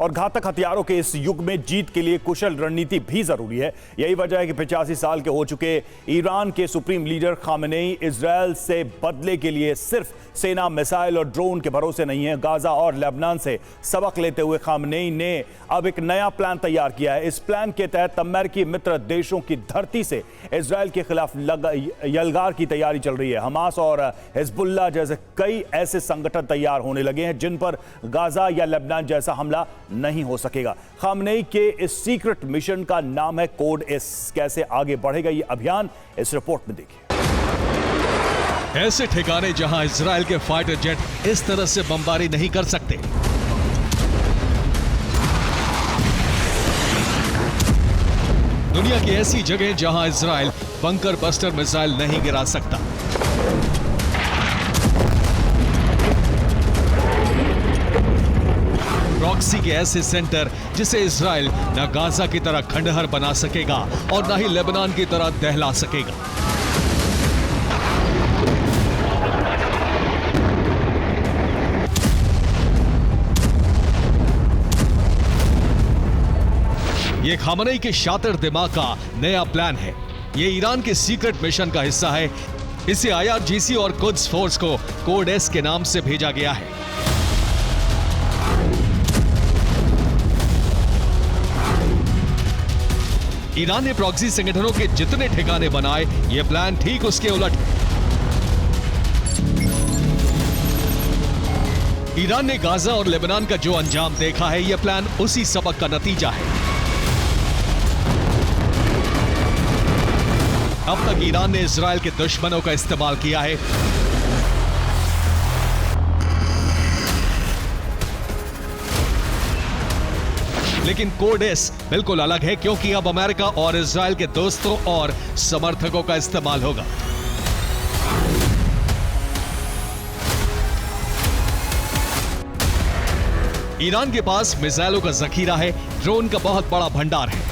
और घातक हथियारों के इस युग में जीत के लिए कुशल रणनीति भी जरूरी है। यही वजह है कि 85 साल के हो चुके ईरान के सुप्रीम लीडर खामेनेई इजरायल से बदले के लिए सिर्फ सेना, मिसाइल और ड्रोन के भरोसे नहीं है। गाजा और लेबनान से सबक लेते हुए खामेनेई ने अब एक नया प्लान तैयार किया है। इस प्लान के तहत अमेरिकी मित्र देशों की धरती से इजरायल के खिलाफ यलगार की तैयारी चल रही है। हमास और हिजबुल्लाह जैसे कई ऐसे संगठन तैयार होने लगे हैं जिन पर गाजा या लेबनान जैसा हमला नहीं हो सकेगा। खामेनेई के इस सीक्रेट मिशन का नाम है कोड एस। कैसे आगे बढ़ेगा ये अभियान, इस रिपोर्ट में देखिए। ऐसे ठिकाने जहां इजरायल के फाइटर जेट इस तरह से बमबारी नहीं कर सकते। दुनिया की ऐसी जगह जहां इजरायल बंकर बस्टर मिसाइल नहीं गिरा सकता। प्रॉक्सी के ऐसे सेंटर जिसे इजरायल न गाजा की तरह खंडहर बना सकेगा और न ही लेबनान की तरह दहला सकेगा। ये खामेनेई के शातिर दिमाग का नया प्लान है। ये ईरान के सीक्रेट मिशन का हिस्सा है। इसे IRGC और कुद्स फोर्स को कोड एस के नाम से भेजा गया है। ईरान ने प्रॉक्सी संगठनों के जितने ठिकाने बनाए, ये प्लान ठीक उसके उलट है। ईरान ने गाजा और लेबनान का जो अंजाम देखा है, यह प्लान उसी सबक का नतीजा है। अब तक ईरान ने इजरायल के दुश्मनों का इस्तेमाल किया है। लेकिन कोड एस बिल्कुल अलग है, क्योंकि अब अमेरिका और इजरायल के दोस्तों और समर्थकों का इस्तेमाल होगा। ईरान के पास मिसाइलों का जखीरा है, ड्रोन का बहुत बड़ा भंडार है।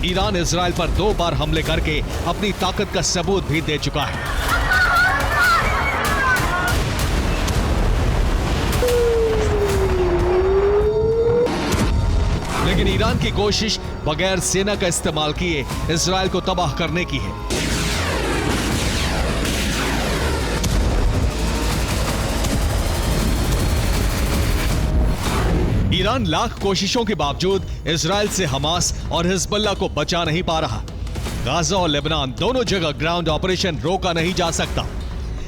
ईरान इजरायल पर 2 बार हमले करके अपनी ताकत का सबूत भी दे चुका है। लेकिन ईरान की कोशिश बगैर सेना का इस्तेमाल किए इजरायल को तबाह करने की है। ईरान लाख कोशिशों के बावजूद इजरायल से हमास और हिजबुल्लाह को बचा नहीं पा रहा। गाजा और लेबनान दोनों जगह ग्राउंड ऑपरेशन रोका नहीं जा सकता।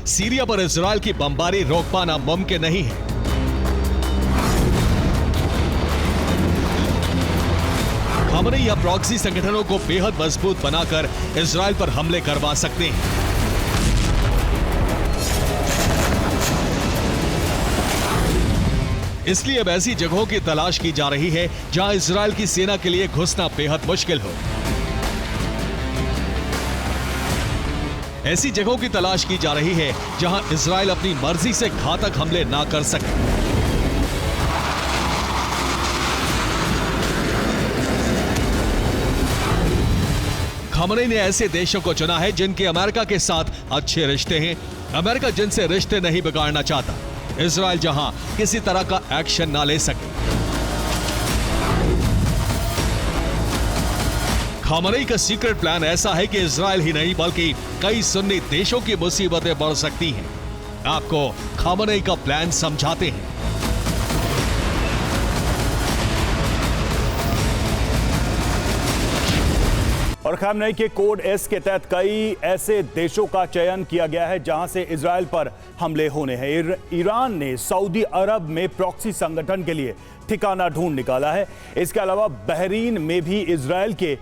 सीरिया पर इजरायल की बमबारी रोक पाना मुमकिन नहीं है। खामेनेई या प्रॉक्सी संगठनों को बेहद मजबूत बनाकर इजरायल पर हमले करवा सकते हैं। इसलिए अब ऐसी जगहों की तलाश की जा रही है जहां इजरायल की सेना के लिए घुसना बेहद मुश्किल हो। ऐसी जगहों की तलाश की जा रही है जहां इजरायल अपनी मर्जी से घातक हमले ना कर सके। खामेनेई ने ऐसे देशों को चुना है जिनके अमेरिका के साथ अच्छे रिश्ते हैं। अमेरिका जिनसे रिश्ते नहीं बिगाड़ना चाहता। इजरायल जहां किसी तरह का एक्शन ना ले सके। खामेनेई का सीक्रेट प्लान ऐसा है कि इजरायल ही नहीं बल्कि कई सुन्नी देशों की मुसीबतें बढ़ सकती हैं। आपको खामेनेई का प्लान समझाते हैं। और खामेनेई के कोड एस के तहत कई ऐसे देशों का चयन किया गया है जहां से इजरायल पर हमले होने हैं। ईरान ने सऊदी अरब में प्रॉक्सी संगठन के लिए ठिकाना ढूंढ निकाला है। इसके अलावा बहरीन में भी इजरायल के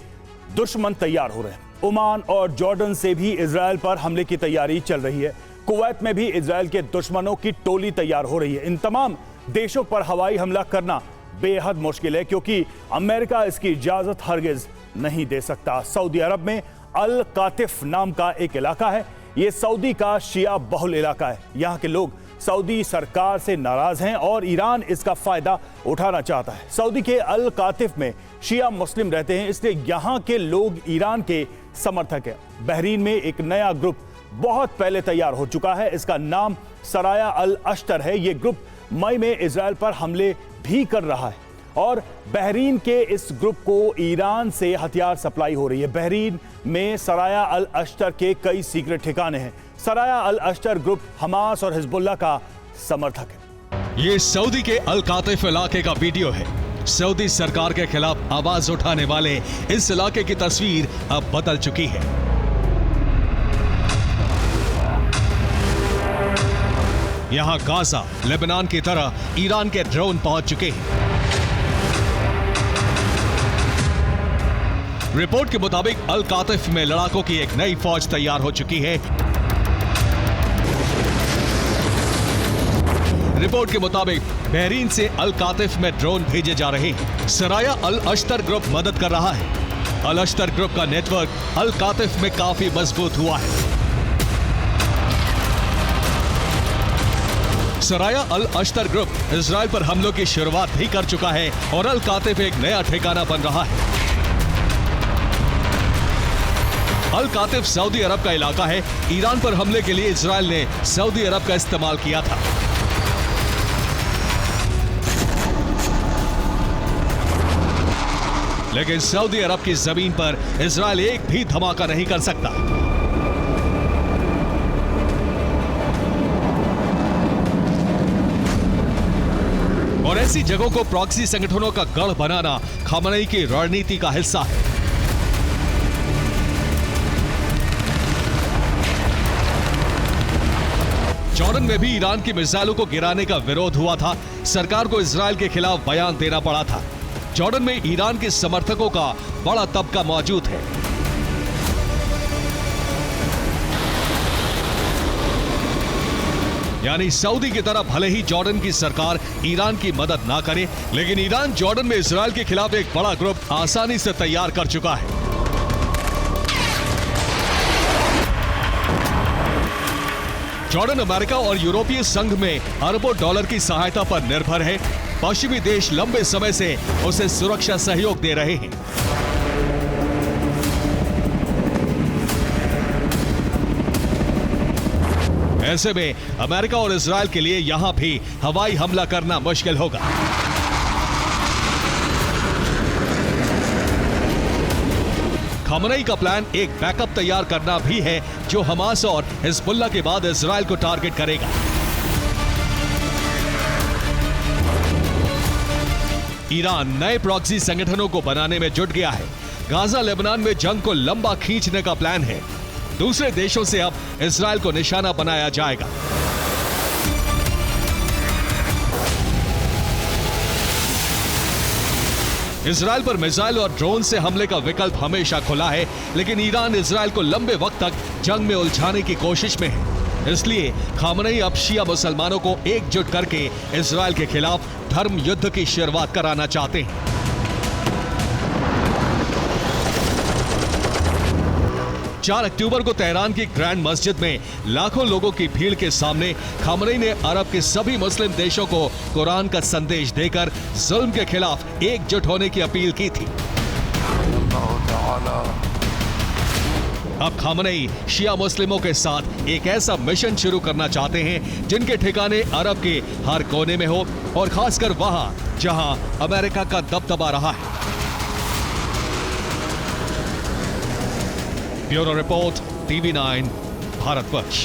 दुश्मन तैयार हो रहे हैं। ओमान और जॉर्डन से भी इजरायल पर हमले की तैयारी चल रही है। कुवैत में भी इजरायल के दुश्मनों की टोली तैयार हो रही है। इन तमाम देशों पर हवाई हमला करना बेहद मुश्किल है, क्योंकि अमेरिका इसकी इजाजत हरगिज नहीं दे सकता। सऊदी अरब में अल कातिफ नाम का एक इलाका है। यह सऊदी का शिया बहुल इलाका है। यहाँ के लोग सऊदी सरकार से नाराज हैं और ईरान इसका फायदा उठाना चाहता है। सऊदी के अल कातिफ में शिया मुस्लिम रहते हैं, इसलिए यहाँ के लोग ईरान के समर्थक हैं। बहरीन में एक नया ग्रुप बहुत पहले तैयार हो चुका है। इसका नाम सराया अल अश्तर है। यह ग्रुप मई में इजराइल पर हमले भी कर रहा है और बहरीन के इस ग्रुप को ईरान से हथियार सप्लाई हो रही है। बहरीन में सराया अल अश्तर के कई सीक्रेट ठिकाने हैं। सराया अल अश्तर ग्रुप हमास और हिजबुल्लाह का समर्थक है। ये सऊदी के अल कातिफ इलाके का वीडियो है। सऊदी सरकार के खिलाफ आवाज उठाने वाले इस इलाके की तस्वीर अब बदल चुकी है। यहां गाजा, लेबनान की तरह ईरान के ड्रोन पहुंच चुके हैं। रिपोर्ट के मुताबिक अल कातिफ में लड़ाकों की एक नई फौज तैयार हो चुकी है। रिपोर्ट के मुताबिक बहरीन से अल कातिफ में ड्रोन भेजे जा रहे हैं। सराया अल अश्तर ग्रुप मदद कर रहा है। अल अश्तर ग्रुप का नेटवर्क अल कातिफ में काफी मजबूत हुआ है। सराया अल अश्तर ग्रुप इजराइल पर हमलों की शुरुआत भी कर चुका है और अल कातिफ एक नया ठिकाना बन रहा है। अल कातिफ सऊदी अरब का इलाका है। ईरान पर हमले के लिए इजराइल ने सऊदी अरब का इस्तेमाल किया था। लेकिन सऊदी अरब की जमीन पर इजराइल एक भी धमाका नहीं कर सकता। और ऐसी जगहों को प्रॉक्सी संगठनों का गढ़ बनाना खामनेई की रणनीति का हिस्सा है। जॉर्डन में भी ईरान की मिसाइलों को गिराने का विरोध हुआ था। सरकार को इजराइल के खिलाफ बयान देना पड़ा था। जॉर्डन में ईरान के समर्थकों का बड़ा तबका मौजूद है। यानी सऊदी की तरह भले ही जॉर्डन की सरकार ईरान की मदद ना करे, लेकिन ईरान जॉर्डन में इजराइल के खिलाफ एक बड़ा ग्रुप आसानी से तैयार कर चुका है। जॉर्डन अमेरिका और यूरोपीय संघ में अरबों डॉलर की सहायता पर निर्भर है। पश्चिमी देश लंबे समय से उसे सुरक्षा सहयोग दे रहे हैं। ऐसे में अमेरिका और इजराइल के लिए यहां भी हवाई हमला करना मुश्किल होगा। खामनेई का प्लान एक बैकअप तैयार करना भी है जो हमास और हिजबुल्लाह के बाद इजराइल को टारगेट करेगा। ईरान नए प्रॉक्सी संगठनों को बनाने में जुट गया है। गाजा लेबनान में जंग को लंबा खींचने का प्लान है। दूसरे देशों से अब इजराइल को निशाना बनाया जाएगा। इजराइल पर मिसाइल और ड्रोन से हमले का विकल्प हमेशा खुला है, लेकिन ईरान इजराइल को लंबे वक्त तक जंग में उलझाने की कोशिश में है। इसलिए खामनेई अब शिया मुसलमानों को एकजुट करके इजराइल के खिलाफ धर्म युद्ध की शुरुआत कराना चाहते हैं। 4 अक्टूबर को तेहरान की ग्रैंड मस्जिद में लाखों लोगों की भीड़ के सामने खामनेई ने अरब के सभी मुस्लिम देशों को कुरान का संदेश देकर जुल्म के खिलाफ एकजुट होने की अपील की थी। अब खामनेई शिया मुस्लिमों के साथ एक ऐसा मिशन शुरू करना चाहते हैं जिनके ठिकाने अरब के हर कोने में हो और खासकर वहां जहां अमेरिका का दबदबा रहा है। Bureau report, TV9, Bharatvarsh.